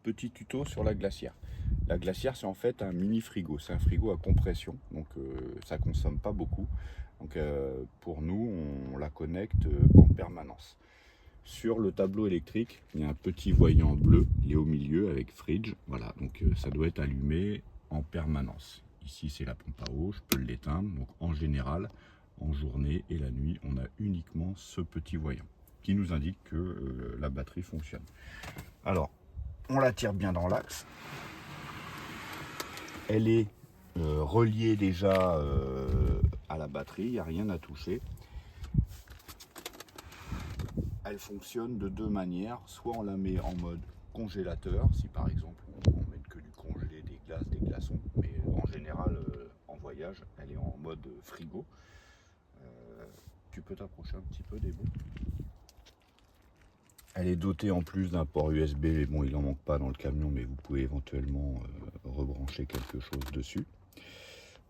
petit tuto sur la glacière. La glacière, c'est en fait un mini frigo. C'est un frigo à compression, donc ça consomme pas beaucoup. Donc pour nous, on la connecte en permanence. Sur le tableau électrique, il y a un petit voyant bleu, il est au milieu avec fridge. Voilà, donc ça doit être allumé en permanence. Ici, c'est la pompe à eau, je peux l'éteindre. Donc en général, en journée et la nuit, on a uniquement ce petit voyant qui nous indique que la batterie fonctionne. Alors, on la tire bien dans l'axe. Elle est reliée déjà à la batterie, il n'y a rien à toucher. Elle fonctionne de deux manières, soit on la met en mode congélateur, si par exemple on met que du congelé, des glaces, des glaçons, mais en général en voyage elle est en mode frigo. Tu peux t'approcher un petit peu des bouts. Elle est dotée en plus d'un port USB, mais bon il n'en manque pas dans le camion, mais vous pouvez éventuellement rebrancher quelque chose dessus.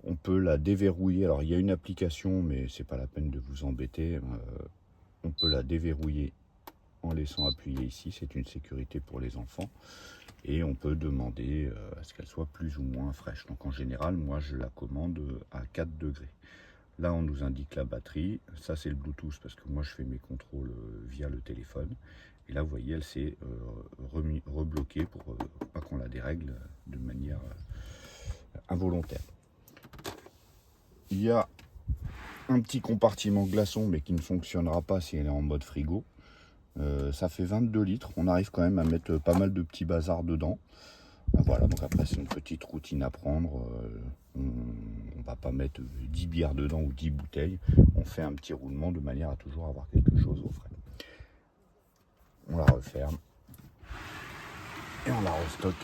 On peut la déverrouiller, alors il y a une application mais c'est pas la peine de vous embêter, on peut la déverrouiller en laissant appuyer ici, c'est une sécurité pour les enfants, et on peut demander à ce qu'elle soit plus ou moins fraîche. Donc en général, moi je la commande à 4 degrés. Là on nous indique la batterie, ça c'est le Bluetooth parce que moi je fais mes contrôles via le téléphone, et là vous voyez elle s'est rebloquée pour pas qu'on la dérègle de manière involontaire. Il y a un petit compartiment glaçon mais qui ne fonctionnera pas si elle est en mode frigo. Ça fait 22 litres, on arrive quand même à mettre pas mal de petits bazars dedans. Voilà, donc après c'est une petite routine à prendre. On va pas mettre 10 bières dedans ou 10 bouteilles. On fait un petit roulement de manière à toujours avoir quelque chose au frais. On la referme et on la restocke